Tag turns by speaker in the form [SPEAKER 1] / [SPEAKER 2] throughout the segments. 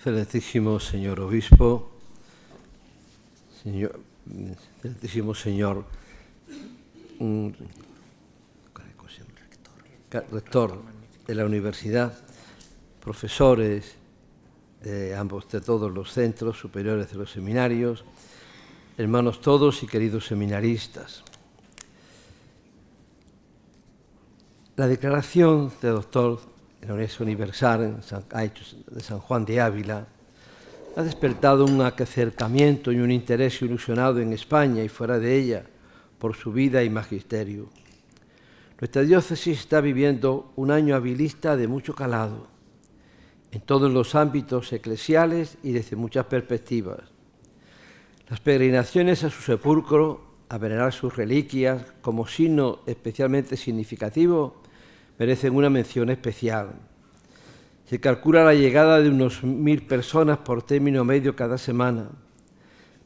[SPEAKER 1] Excelentísimo señor obispo, excelentísimo señor rector de la universidad, profesores de todos los centros superiores de los seminarios, hermanos todos y queridos seminaristas. La declaración de doctor en la Universidad Universal de San Juan de Ávila ha despertado un acercamiento y un interés ilusionado en España y fuera de ella por su vida y magisterio. Nuestra diócesis está viviendo un año avilista de mucho calado, en todos los ámbitos eclesiales y desde muchas perspectivas. Las peregrinaciones a su sepulcro, a venerar sus reliquias como signo especialmente significativo, merecen una mención especial. Se calcula la llegada de unos 1000 personas por término medio cada semana,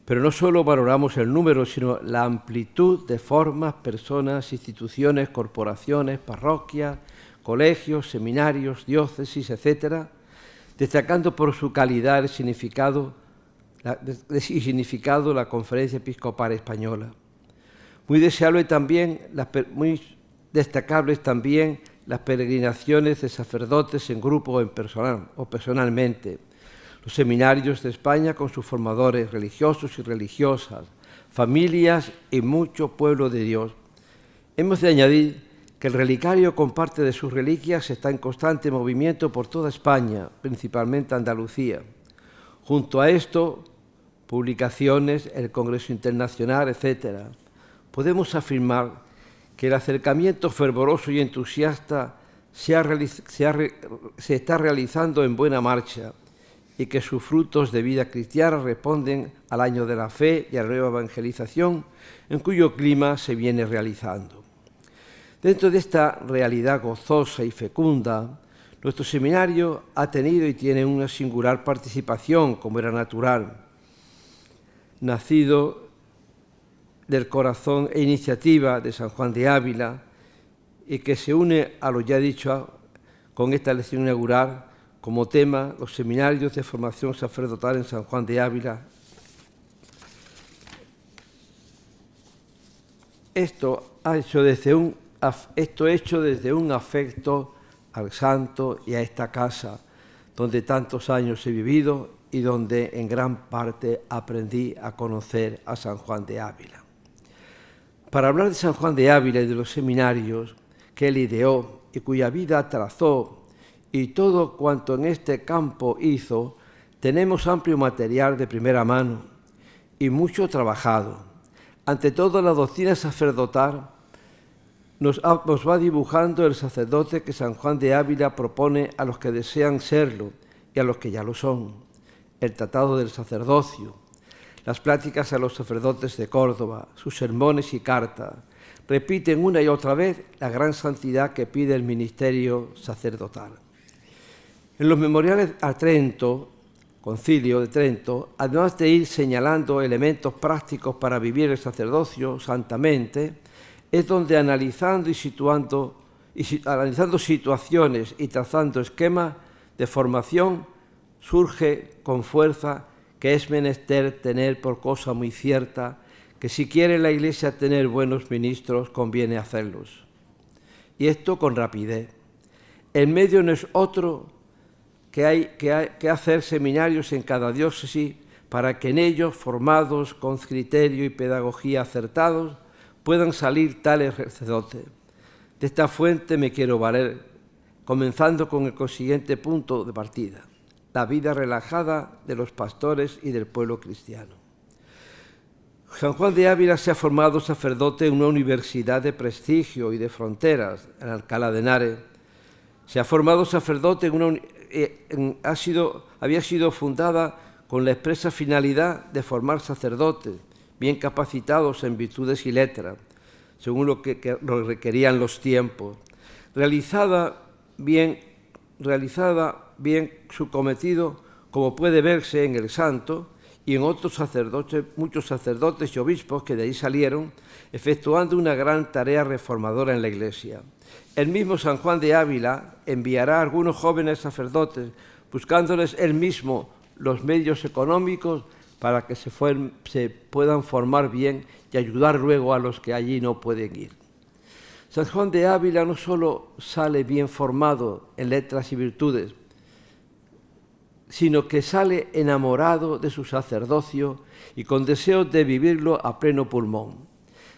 [SPEAKER 1] pero no solo valoramos el número, sino la amplitud de formas, personas, instituciones, corporaciones, parroquias, colegios, seminarios, diócesis, etc., destacando por su calidad y significado la Conferencia Episcopal Española. Muy destacables también las peregrinaciones de sacerdotes en grupo o personalmente, los seminarios de España con sus formadores religiosos y religiosas, familias y mucho pueblo de Dios. Hemos de añadir que el relicario con parte de sus reliquias está en constante movimiento por toda España, principalmente Andalucía. Junto a esto, publicaciones, el Congreso Internacional, etc. Podemos afirmar que el acercamiento fervoroso y entusiasta se está realizando en buena marcha y que sus frutos de vida cristiana responden al año de la fe y a la nueva evangelización en cuyo clima se viene realizando. Dentro de esta realidad gozosa y fecunda, nuestro seminario ha tenido y tiene una singular participación, como era natural, nacido del corazón e iniciativa de San Juan de Ávila y que se une a lo ya dicho con esta lección inaugural como tema los seminarios de formación sacerdotal en San Juan de Ávila. Esto hecho desde un afecto al santo y a esta casa donde tantos años he vivido y donde en gran parte aprendí a conocer a San Juan de Ávila. Para hablar de San Juan de Ávila y de los seminarios que él ideó y cuya vida trazó y todo cuanto en este campo hizo, tenemos amplio material de primera mano y mucho trabajado. Ante todo, la doctrina sacerdotal nos va dibujando el sacerdote que San Juan de Ávila propone a los que desean serlo y a los que ya lo son. El Tratado del Sacerdocio, las pláticas a los sacerdotes de Córdoba, sus sermones y cartas, repiten una y otra vez la gran santidad que pide el ministerio sacerdotal. En los memoriales a Trento, Concilio de Trento, además de ir señalando elementos prácticos para vivir el sacerdocio santamente, es donde analizando situaciones y trazando esquemas de formación, surge con fuerza que es menester tener por cosa muy cierta que si quiere la Iglesia tener buenos ministros, conviene hacerlos. Y esto con rapidez. El medio no es otro que hacer seminarios en cada diócesis para que en ellos, formados con criterio y pedagogía acertados, puedan salir tales sacerdotes. De esta fuente me quiero valer, comenzando con el consiguiente punto de partida: la vida relajada de los pastores y del pueblo cristiano. San Juan de Ávila se ha formado sacerdote en una universidad de prestigio y de fronteras, en Alcalá de Henares. Se ha formado sacerdote había sido fundada con la expresa finalidad de formar sacerdotes bien capacitados en virtudes y letras, según lo que requerían los tiempos. Realizaba bien su cometido, como puede verse en el santo y en otros sacerdotes, muchos sacerdotes y obispos que de ahí salieron, efectuando una gran tarea reformadora en la Iglesia. El mismo San Juan de Ávila enviará a algunos jóvenes sacerdotes, buscándoles él mismo los medios económicos para que se puedan formar bien y ayudar luego a los que allí no pueden ir. San Juan de Ávila no solo sale bien formado en letras y virtudes, sino que sale enamorado de su sacerdocio y con deseos de vivirlo a pleno pulmón.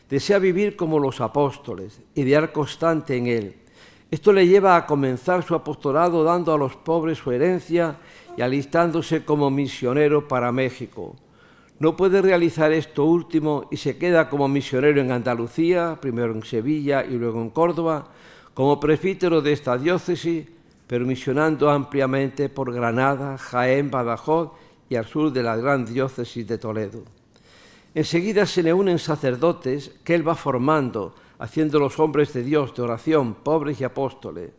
[SPEAKER 1] Desea vivir como los apóstoles, idear constante en él. Esto le lleva a comenzar su apostolado dando a los pobres su herencia y alistándose como misionero para México. No puede realizar esto último y se queda como misionero en Andalucía, primero en Sevilla y luego en Córdoba, como presbítero de esta diócesis, pero misionando ampliamente por Granada, Jaén, Badajoz y al sur de la gran diócesis de Toledo. Enseguida se le unen sacerdotes que él va formando, haciendo los hombres de Dios de oración, pobres y apóstoles.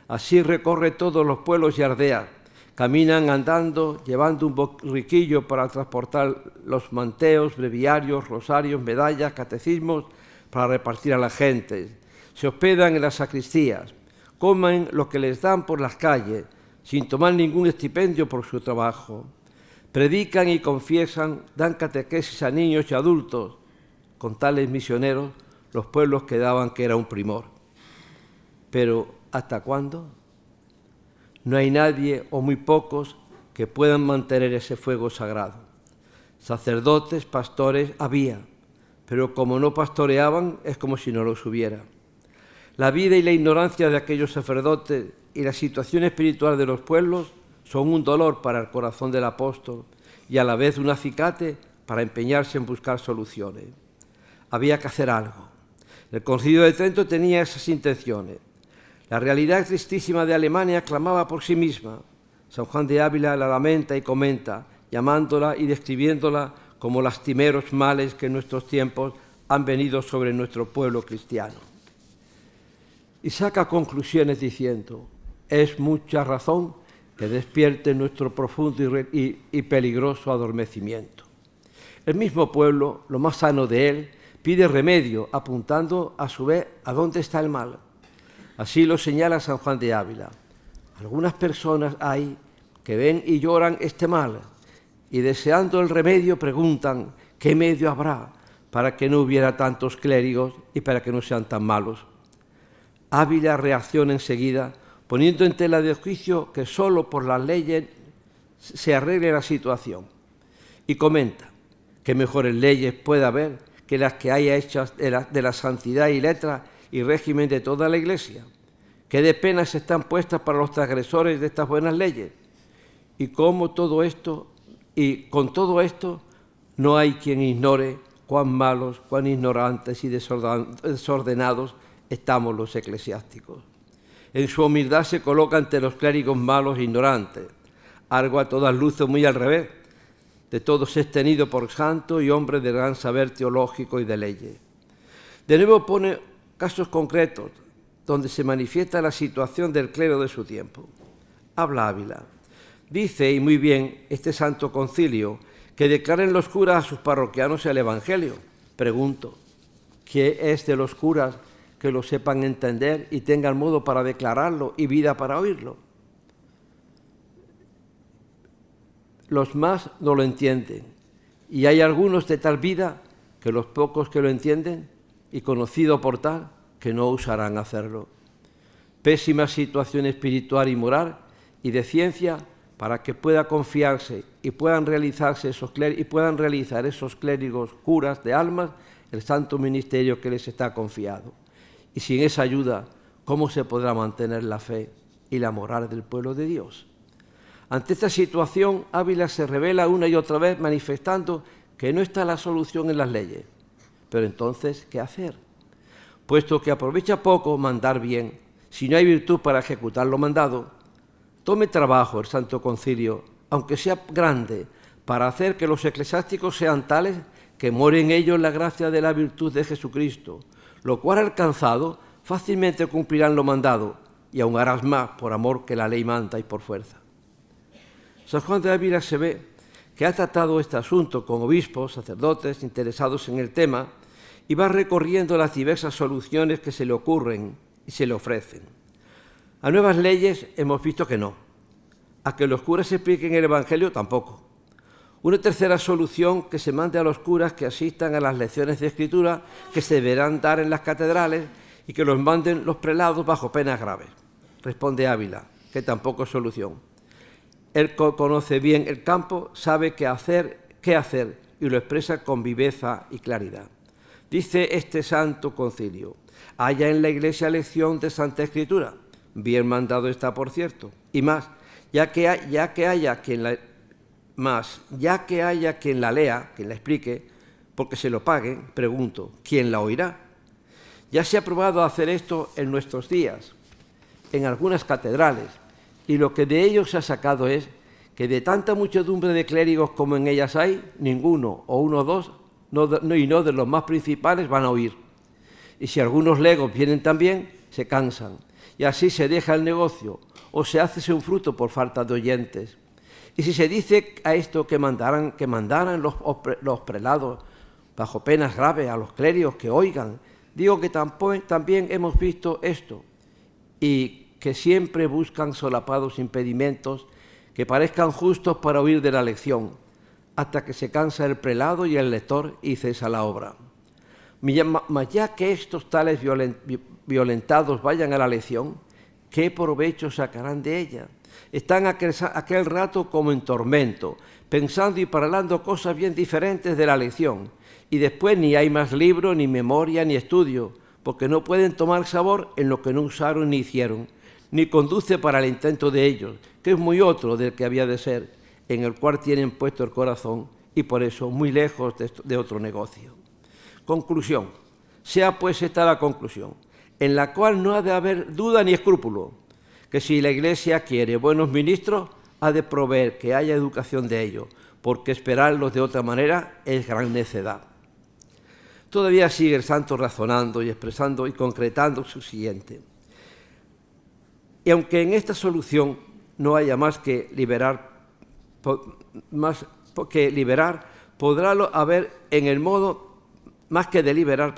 [SPEAKER 1] Así recorre todos los pueblos y aldeas. Caminan andando, llevando un borriquillo para transportar los manteos, breviarios, rosarios, medallas, catecismos, para repartir a la gente. Se hospedan en las sacristías, comen lo que les dan por las calles, sin tomar ningún estipendio por su trabajo. Predican y confiesan, dan catequesis a niños y adultos. Con tales misioneros, los pueblos quedaban que era un primor. Pero, ¿hasta cuándo? No hay nadie o muy pocos que puedan mantener ese fuego sagrado. Sacerdotes, pastores había, pero como no pastoreaban es como si no los hubiera. La vida y la ignorancia de aquellos sacerdotes y la situación espiritual de los pueblos son un dolor para el corazón del apóstol y a la vez un acicate para empeñarse en buscar soluciones. Había que hacer algo. El Concilio de Trento tenía esas intenciones. La realidad tristísima de Alemania clamaba por sí misma. San Juan de Ávila la lamenta y comenta, llamándola y describiéndola como lastimeros males que en nuestros tiempos han venido sobre nuestro pueblo cristiano. Y saca conclusiones diciendo, es mucha razón que despierte nuestro profundo y peligroso adormecimiento. El mismo pueblo, lo más sano de él, pide remedio, apuntando a su vez a dónde está el mal. Así lo señala San Juan de Ávila. Algunas personas hay que ven y lloran este mal y deseando el remedio preguntan qué medio habrá para que no hubiera tantos clérigos y para que no sean tan malos. Ávila reacciona enseguida poniendo en tela de juicio que solo por las leyes se arregle la situación y comenta que mejores leyes puede haber que las que haya hechas de la santidad y letra y régimen de toda la Iglesia, que de penas están puestas para los transgresores de estas buenas leyes, y con todo esto no hay quien ignore cuán malos, cuán ignorantes y desordenados estamos los eclesiásticos. En su humildad se coloca ante los clérigos malos e ignorantes, algo a todas luces muy al revés, de todos es tenido por santo y hombre de gran saber teológico y de leyes. De nuevo pone casos concretos donde se manifiesta la situación del clero de su tiempo. Habla Ávila. Dice, y muy bien, este santo concilio, que declaren los curas a sus parroquianos el Evangelio. Pregunto, ¿qué es de los curas que lo sepan entender y tengan modo para declararlo y vida para oírlo? Los más no lo entienden, y hay algunos de tal vida que los pocos que lo entienden, y conocido por tal, que no usarán hacerlo. Pésima situación espiritual y moral y de ciencia para que pueda confiarse y puedan realizar esos clérigos curas de almas el santo ministerio que les está confiado. Y sin esa ayuda, ¿cómo se podrá mantener la fe y la moral del pueblo de Dios? Ante esta situación, Ávila se revela una y otra vez manifestando que no está la solución en las leyes. Pero entonces, ¿qué hacer? Puesto que aprovecha poco mandar bien, si no hay virtud para ejecutar lo mandado, tome trabajo el Santo Concilio, aunque sea grande, para hacer que los eclesiásticos sean tales que more en ellos la gracia de la virtud de Jesucristo, lo cual alcanzado fácilmente cumplirán lo mandado, y aún harás más por amor que la ley manda y por fuerza. San Juan de Ávila se ve que ha tratado este asunto con obispos, sacerdotes interesados en el tema y va recorriendo las diversas soluciones que se le ocurren y se le ofrecen. A nuevas leyes hemos visto que no. A que los curas expliquen el Evangelio, tampoco. Una tercera solución, que se mande a los curas que asistan a las lecciones de Escritura que se deberán dar en las catedrales y que los manden los prelados bajo penas graves. Responde Ávila, que tampoco es solución. Él conoce bien el campo, sabe qué hacer y lo expresa con viveza y claridad. Dice este santo concilio: haya en la Iglesia lección de Santa Escritura, bien mandado está, por cierto, y más, ya que haya quien la lea, quien la explique, porque se lo paguen, pregunto, ¿quién la oirá? Ya se ha probado hacer esto en nuestros días, en algunas catedrales, y lo que de ellos se ha sacado es que de tanta muchedumbre de clérigos como en ellas hay, ninguno o uno o dos, y no de los más principales, van a oír. Y si algunos legos vienen también, se cansan, y así se deja el negocio, o se hace un fruto por falta de oyentes. Y si se dice a esto que mandaran los prelados bajo penas graves a los clérigos que oigan, digo que también hemos visto esto, y que siempre buscan solapados impedimentos que parezcan justos para huir de la lección, hasta que se cansa el prelado y el lector y cesa la obra. Mas ya que estos tales violentados vayan a la lección, ¿qué provecho sacarán de ella? Están aquel rato como en tormento, pensando y parlando cosas bien diferentes de la lección, y después ni hay más libro, ni memoria, ni estudio, porque no pueden tomar sabor en lo que no usaron ni hicieron, ni conduce para el intento de ellos, que es muy otro del que había de ser, en el cual tienen puesto el corazón, y por eso muy lejos de otro negocio. Conclusión. Sea pues esta la conclusión, en la cual no ha de haber duda ni escrúpulo, que si la Iglesia quiere buenos ministros, ha de proveer que haya educación de ellos, porque esperarlos de otra manera es gran necedad. Todavía sigue el santo razonando y expresando y concretando su siguiente. Y aunque en esta solución no haya más que liberar, podrá haber en el modo, más que deliberar,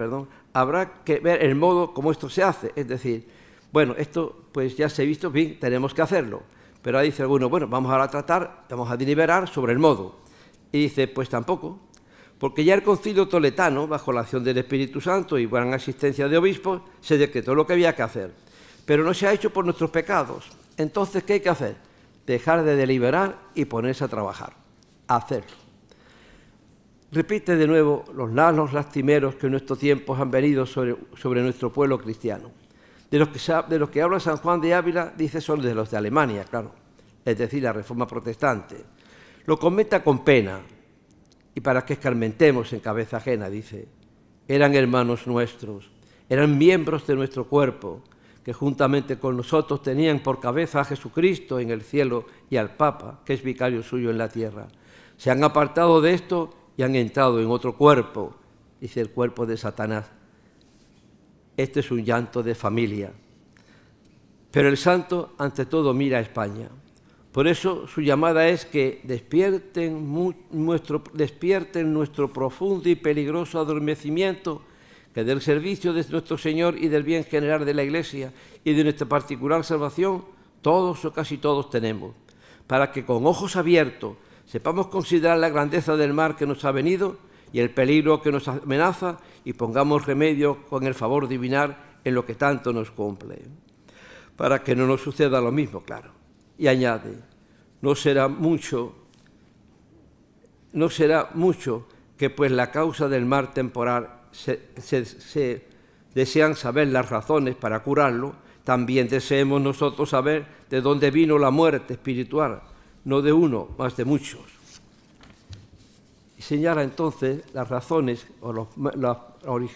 [SPEAKER 1] habrá que ver el modo como esto se hace, es decir, bueno, esto pues ya se ha visto, bien, tenemos que hacerlo, pero ahí dice alguno, bueno, vamos a deliberar sobre el modo, y dice, pues tampoco, porque ya el Concilio Toledano, bajo la acción del Espíritu Santo y gran asistencia de obispos, se decretó lo que había que hacer, pero no se ha hecho por nuestros pecados. Entonces, ¿qué hay que hacer? Dejar de deliberar y ponerse a trabajar, a hacerlo. Repite de nuevo los lastimeros que en nuestros tiempos han venido sobre nuestro pueblo cristiano. De los que habla San Juan de Ávila, dice son de los de Alemania, claro, es decir, la Reforma Protestante. Lo comenta con pena, y para que escarmentemos en cabeza ajena, dice, eran hermanos nuestros, eran miembros de nuestro cuerpo, que juntamente con nosotros tenían por cabeza a Jesucristo en el cielo y al Papa, que es vicario suyo en la tierra. Se han apartado de esto y han entrado en otro cuerpo, dice el cuerpo de Satanás. Este es un llanto de familia. Pero el santo, ante todo, mira a España. Por eso su llamada es que despierten nuestro profundo y peligroso adormecimiento, que del servicio de nuestro Señor y del bien general de la Iglesia y de nuestra particular salvación, todos o casi todos tenemos, para que con ojos abiertos sepamos considerar la grandeza del mal que nos ha venido y el peligro que nos amenaza y pongamos remedio con el favor divinal en lo que tanto nos cumple, para que no nos suceda lo mismo, claro. Y añade, no será mucho que pues la causa del mal temporal se desean saber las razones para curarlo, también deseemos nosotros saber de dónde vino la muerte espiritual, no de uno, más de muchos. Y señala entonces las razones o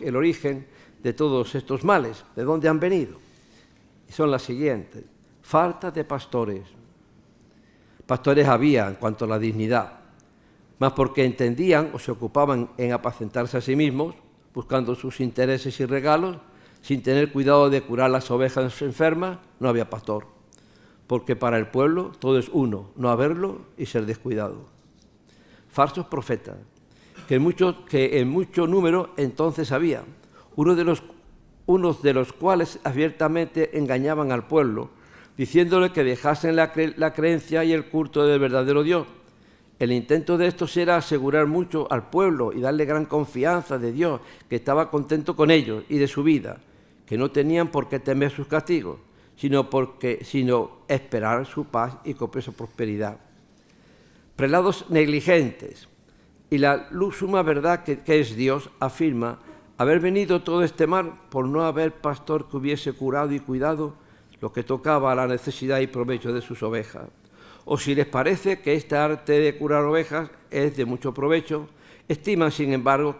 [SPEAKER 1] el origen de todos estos males, de dónde han venido. Y son las siguientes. Falta de pastores. Pastores había en cuanto a la dignidad, más porque entendían o se ocupaban en apacentarse a sí mismos, buscando sus intereses y regalos, sin tener cuidado de curar las ovejas enfermas, no había pastor, porque para el pueblo todo es uno, no haberlo y ser descuidado. Falsos profetas, que en mucho número entonces había, unos de los cuales abiertamente engañaban al pueblo, diciéndole que dejasen la creencia y el culto del verdadero Dios. El intento de estos era asegurar mucho al pueblo y darle gran confianza de Dios, que estaba contento con ellos y de su vida, que no tenían por qué temer sus castigos, sino esperar su paz y copiosa prosperidad. Prelados negligentes y la suma verdad que es Dios afirma haber venido todo este mal por no haber pastor que hubiese curado y cuidado lo que tocaba a la necesidad y provecho de sus ovejas. O si les parece que este arte de curar ovejas es de mucho provecho, estiman, sin embargo,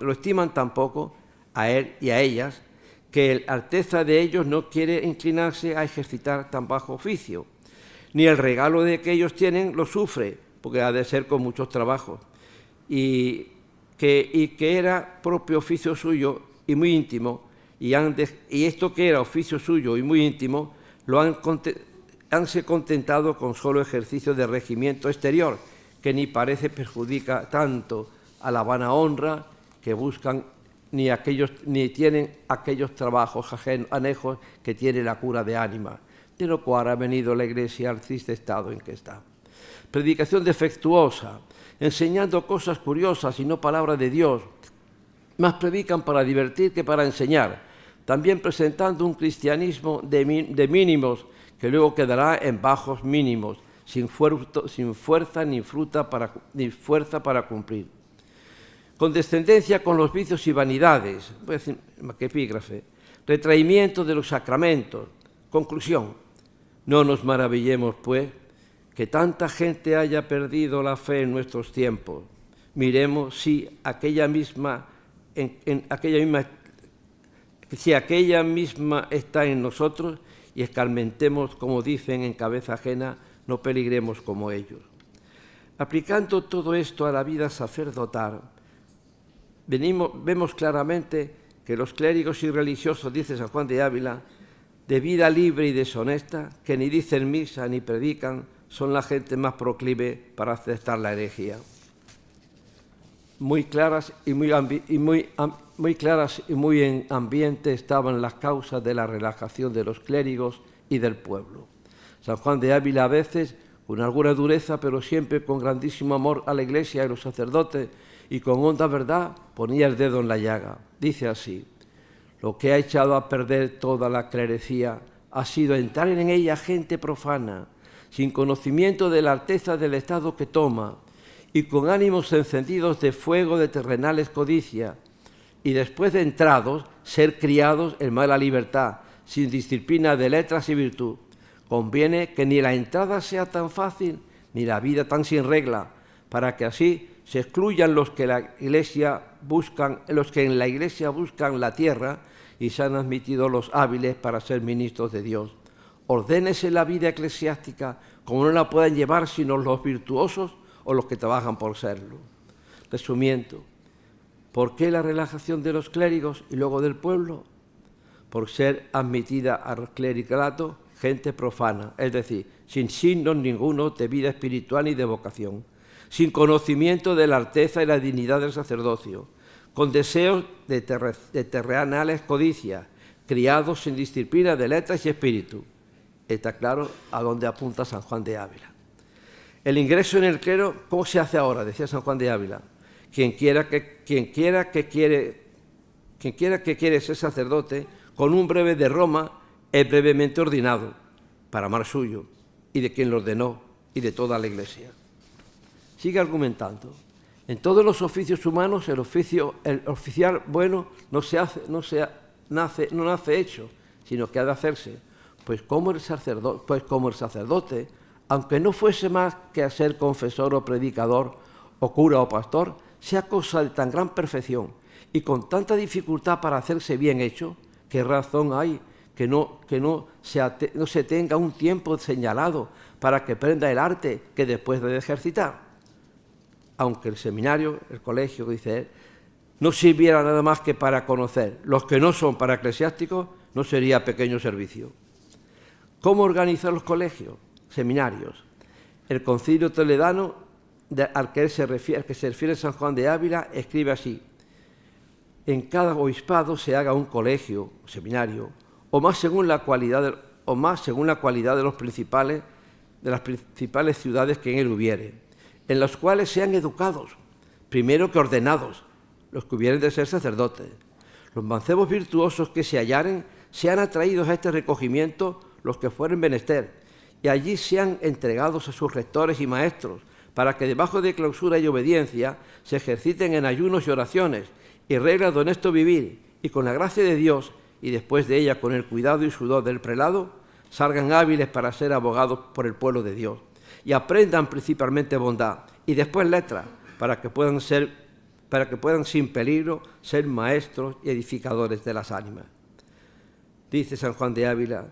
[SPEAKER 1] lo estiman tampoco a él y a ellas, que la alteza de ellos no quiere inclinarse a ejercitar tan bajo oficio, ni el regalo de que ellos tienen lo sufre, porque ha de ser con muchos trabajos, y que era propio oficio suyo y muy íntimo, y esto que era oficio suyo y muy íntimo, hanse contentado con solo ejercicio de regimiento exterior, que ni parece perjudica tanto a la vana honra que buscan, ni tienen aquellos trabajos anejos que tiene la cura de ánima, de lo cual ha venido la Iglesia al triste estado en que está. Predicación defectuosa, enseñando cosas curiosas y no palabra de Dios, más predican para divertir que para enseñar, también presentando un cristianismo de mínimos que luego quedará en bajos mínimos, sin fuerza ni fuerza para cumplir. Condescendencia con los vicios y vanidades, voy a decir, ¿qué epígrafe? Retraimiento de los sacramentos. Conclusión, no nos maravillemos, pues, que tanta gente haya perdido la fe en nuestros tiempos. Miremos si aquella misma está en nosotros y escarmentemos, como dicen, en cabeza ajena, no peligremos como ellos. Aplicando todo esto a la vida sacerdotal, vemos claramente que los clérigos y religiosos, dice San Juan de Ávila, de vida libre y deshonesta, que ni dicen misa ni predican, son la gente más proclive para aceptar la herejía. Muy claras y muy en ambiente estaban las causas de la relajación de los clérigos y del pueblo. San Juan de Ávila, a veces con alguna dureza, pero siempre con grandísimo amor a la Iglesia y a los sacerdotes, y con honda verdad ponía el dedo en la llaga. Dice así: lo que ha echado a perder toda la clerecía ha sido entrar en ella gente profana, sin conocimiento de la alteza del estado que toma, y con ánimos encendidos de fuego de terrenales codicia, y después de entrados, ser criados en mala libertad, sin disciplina de letras y virtud. Conviene que ni la entrada sea tan fácil, ni la vida tan sin regla, para que así se excluyan los que en la Iglesia buscan la tierra y sean admitidos los hábiles para ser ministros de Dios. Ordénese la vida eclesiástica como no la puedan llevar sino los virtuosos o los que trabajan por serlo. Resumiendo, ¿por qué la relajación de los clérigos y luego del pueblo? Por ser admitida al clericalato gente profana, es decir, sin signos ninguno de vida espiritual ni de vocación, sin conocimiento de la alteza y la dignidad del sacerdocio, con deseos de terrenales codicias, criados sin disciplina de letras y espíritu. Está claro a dónde apunta San Juan de Ávila. El ingreso en el clero, ¿cómo se hace ahora? Decía San Juan de Ávila. Quien quiera que quiere ser sacerdote, con un breve de Roma, es brevemente ordinado, para amar suyo, y de quien lo ordenó, y de toda la Iglesia. Sigue argumentando. En todos los oficios humanos, el oficial bueno no nace hecho, sino que ha de hacerse. Pues como el sacerdote, aunque no fuese más que a ser confesor o predicador, o cura o pastor, sea cosa de tan gran perfección y con tanta dificultad para hacerse bien hecho, ¿qué razón hay que no se tenga un tiempo señalado para que aprenda el arte que después debe ejercitar? Aunque el seminario, el colegio, dice él, no sirviera nada más que para conocer los que no son para eclesiásticos, no sería pequeño servicio. ¿Cómo organizar los colegios, seminarios? El Concilio Toledano, al que se refiere San Juan de Ávila, escribe así: en cada obispado se haga un colegio, seminario, o más según la cualidad o más según la cualidad de las principales ciudades que en él hubiere, en las cuales sean educados, primero que ordenados, los que hubieren de ser sacerdotes. Los mancebos virtuosos que se hallaren sean atraídos a este recogimiento los que fueren menester, y allí sean entregados a sus rectores y maestros, para que debajo de clausura y obediencia se ejerciten en ayunos y oraciones, y reglas de honesto vivir, y con la gracia de Dios, y después de ella con el cuidado y sudor del prelado, salgan hábiles para ser abogados por el pueblo de Dios, y aprendan principalmente bondad, y después letras, para que puedan sin peligro ser maestros y edificadores de las ánimas. Dice San Juan de Ávila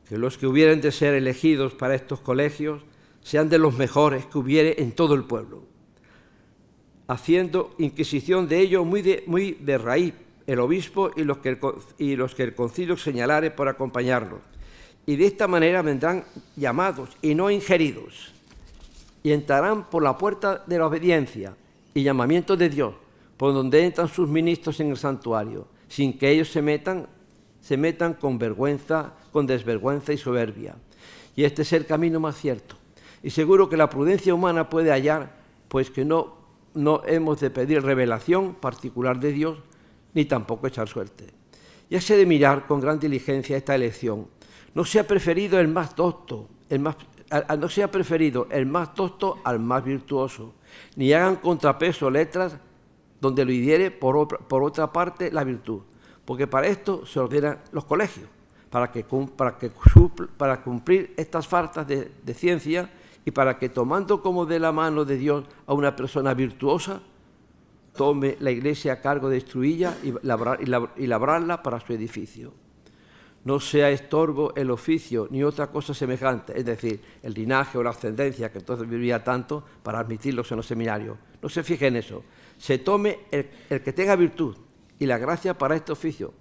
[SPEAKER 1] que los que hubieren de ser elegidos para estos colegios sean de los mejores que hubiere en todo el pueblo, haciendo inquisición de ello muy de raíz el obispo y los que el concilio señalare por acompañarlos. Y de esta manera vendrán llamados y no ingeridos, y entrarán por la puerta de la obediencia y llamamiento de Dios, por donde entran sus ministros en el santuario, sin que ellos se metan con vergüenza, con desvergüenza y soberbia. Y este es el camino más cierto. Y seguro que la prudencia humana puede hallar, pues que no hemos de pedir revelación particular de Dios, ni tampoco echar suerte. Ya se ha de mirar con gran diligencia esta elección. No se ha preferido el más docto, no se ha preferido el más docto al más virtuoso, ni hagan contrapeso letras donde lo hiriere por otra parte la virtud, porque para esto se ordenan los colegios, para cumplir estas faltas de ciencia y para que tomando como de la mano de Dios a una persona virtuosa, tome la Iglesia a cargo de instruirla y labrarla para su edificio. No sea estorbo el oficio ni otra cosa semejante, es decir, el linaje o la ascendencia, que entonces vivía tanto, para admitirlos en los seminarios. No se fije en eso. Se tome el que tenga virtud y la gracia para este oficio,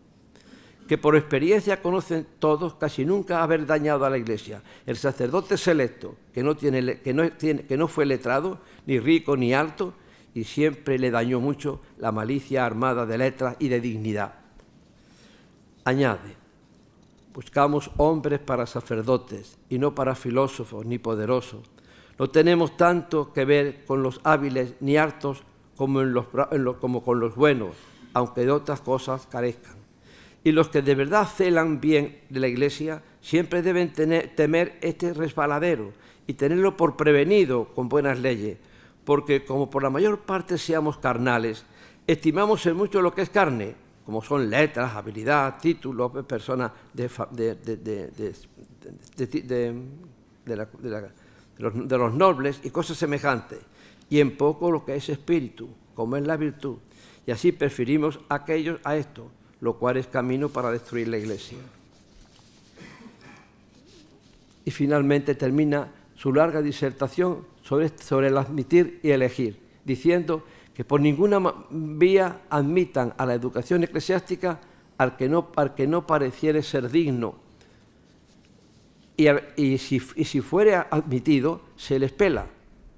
[SPEAKER 1] que por experiencia conocen todos casi nunca haber dañado a la Iglesia. El sacerdote selecto, que no fue letrado, ni rico ni alto, y siempre le dañó mucho la malicia armada de letras y de dignidad. Añade: buscamos hombres para sacerdotes y no para filósofos ni poderosos. No tenemos tanto que ver con los hábiles ni hartos como con los buenos, aunque de otras cosas carezcan. Y los que de verdad celan bien de la Iglesia siempre deben temer este resbaladero y tenerlo por prevenido con buenas leyes, porque como por la mayor parte seamos carnales, estimamos en mucho lo que es carne, como son letras, habilidad, títulos, personas de los nobles y cosas semejantes, y en poco lo que es espíritu, como es la virtud, y así preferimos aquellos a esto, lo cual es camino para destruir la Iglesia. Y finalmente termina su larga disertación sobre el admitir y elegir, diciendo que por ninguna vía admitan a la educación eclesiástica al que no pareciere ser digno, y si fuere admitido, se les pela,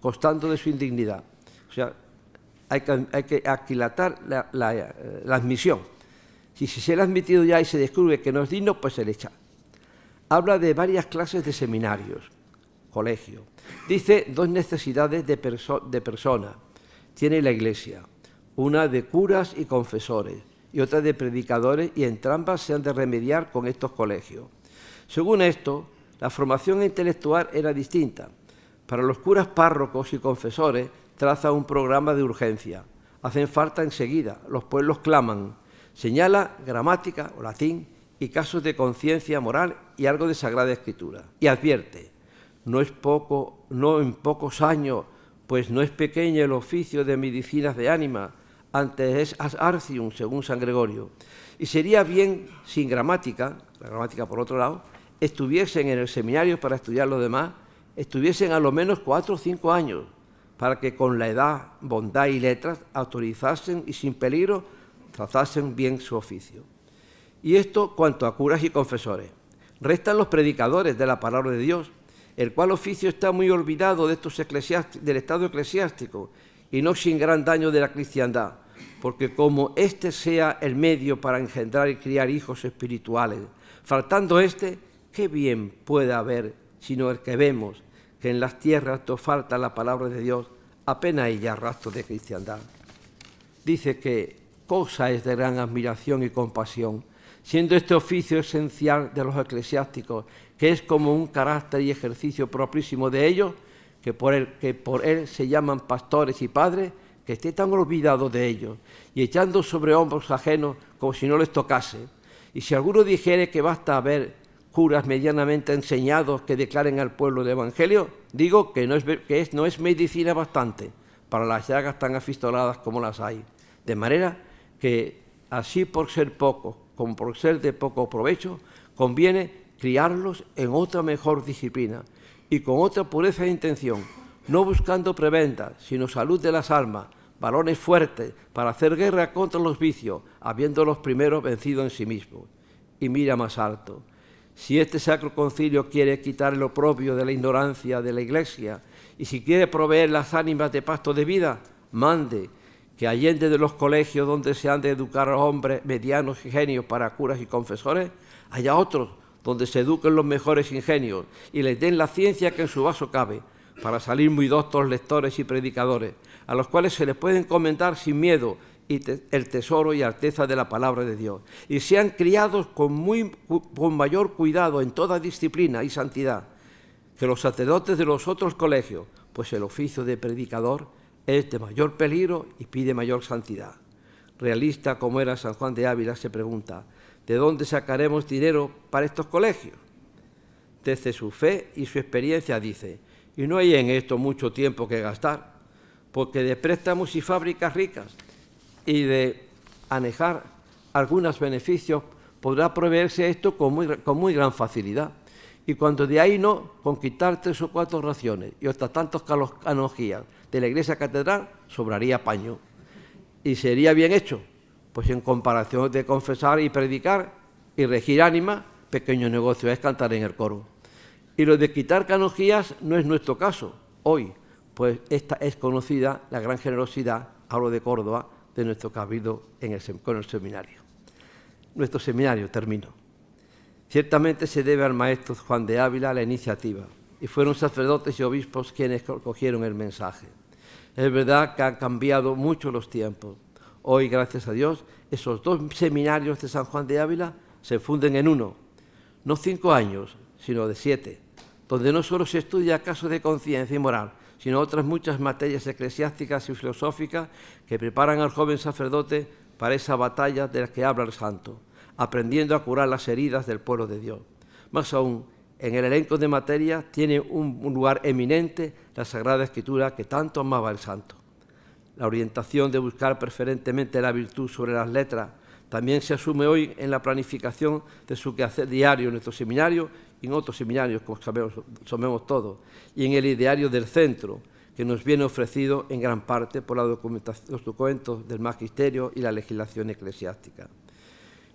[SPEAKER 1] constando de su indignidad. O sea, hay que aquilatar la admisión. Si se le ha admitido ya y se descubre que no es digno, pues se le echa. Habla de varias clases de seminarios, colegios. Dice dos necesidades de personas tiene la Iglesia, una de curas y confesores y otra de predicadores, y entrambas se han de remediar con estos colegios. Según esto, la formación intelectual era distinta. Para los curas párrocos y confesores traza un programa de urgencia. Hacen falta enseguida, los pueblos claman. Señala gramática o latín y casos de conciencia moral y algo de Sagrada Escritura. Y advierte: no en pocos años, pues no es pequeño el oficio de medicinas de ánima, antes es arcium, según San Gregorio. Y sería bien sin gramática, la gramática por otro lado, estuviesen en el seminario para estudiar lo demás, estuviesen a lo menos 4 o 5 años, para que con la edad, bondad y letras autorizasen y sin peligro trazasen bien su oficio. Y esto cuanto a curas y confesores. Restan los predicadores de la palabra de Dios, el cual oficio está muy olvidado del estado eclesiástico y no sin gran daño de la cristiandad, porque como éste sea el medio para engendrar y criar hijos espirituales, faltando éste, ¿qué bien puede haber sino el que vemos que en las tierras nos falta la palabra de Dios, apenas hay ya rastro de cristiandad? Dice que cosa es de gran admiración y compasión, siendo este oficio esencial de los eclesiásticos, que es como un carácter y ejercicio propísimo de ellos, que por él se llaman pastores y padres, que esté tan olvidado de ellos y echando sobre hombros ajenos como si no les tocase. Y si alguno dijere que basta haber curas medianamente enseñados que declaren al pueblo el Evangelio, digo que no es medicina bastante para las llagas tan afistoladas como las hay. De manera que así por ser pocos como por ser de poco provecho, conviene criarlos en otra mejor disciplina y con otra pureza de intención, no buscando prebendas, sino salud de las almas, varones fuertes para hacer guerra contra los vicios, habiendo los primeros vencido en sí mismos. Y mira más alto. Si este Sacro Concilio quiere quitar lo propio de la ignorancia de la Iglesia y si quiere proveer las ánimas de pasto de vida, mande que allende de los colegios donde se han de educar a los hombres medianos ingenios para curas y confesores, haya otros donde se eduquen los mejores ingenios y les den la ciencia que en su vaso cabe, para salir muy doctos lectores y predicadores, a los cuales se les puede encomendar sin miedo el tesoro y alteza de la palabra de Dios, y sean criados con mayor cuidado en toda disciplina y santidad que los sacerdotes de los otros colegios, pues el oficio de predicador es de mayor peligro y pide mayor santidad. Realista como era San Juan de Ávila, se pregunta, ¿de dónde sacaremos dinero para estos colegios? Desde su fe y su experiencia dice, y no hay en esto mucho tiempo que gastar, porque de préstamos y fábricas ricas y de anejar algunos beneficios podrá proveerse esto con muy gran facilidad. Y cuando de ahí no, con quitar 3 o 4 raciones y otras tantas canonjías de la Iglesia Catedral, sobraría paño. Y sería bien hecho, pues en comparación de confesar y predicar y regir ánimas, pequeño negocio es cantar en el coro. Y lo de quitar canonjías no es nuestro caso hoy, pues esta es conocida la gran generosidad, hablo de Córdoba, de nuestro cabildo con el seminario. Nuestro seminario, termino. Ciertamente se debe al maestro Juan de Ávila la iniciativa, y fueron sacerdotes y obispos quienes cogieron el mensaje. Es verdad que han cambiado mucho los tiempos. Hoy, gracias a Dios, esos 2 seminarios de San Juan de Ávila se funden en uno, no 5 años, sino de 7, donde no solo se estudia casos de conciencia y moral, sino otras muchas materias eclesiásticas y filosóficas que preparan al joven sacerdote para esa batalla de la que habla el santo, aprendiendo a curar las heridas del pueblo de Dios. Más aún, en el elenco de materias tiene un lugar eminente la Sagrada Escritura que tanto amaba el santo. La orientación de buscar preferentemente la virtud sobre las letras también se asume hoy en la planificación de su quehacer diario en nuestro seminario y en otros seminarios, como sabemos todos, y en el ideario del centro, que nos viene ofrecido en gran parte por los documentos del magisterio y la legislación eclesiástica.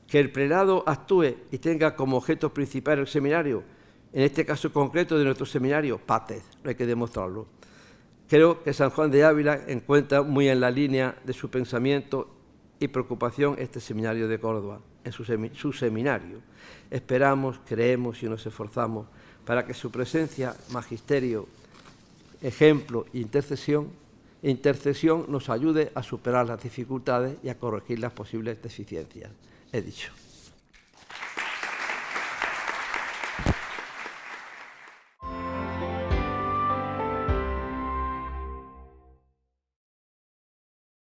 [SPEAKER 1] Que el prelado actúe y tenga como objeto principal el seminario, en este caso concreto de nuestro seminario, patez, no hay que demostrarlo. Creo que San Juan de Ávila encuentra muy en la línea de su pensamiento y preocupación este seminario de Córdoba, en su seminario. Esperamos, creemos y nos esforzamos para que su presencia, magisterio, ejemplo e intercesión nos ayude a superar las dificultades y a corregir las posibles deficiencias. He dicho.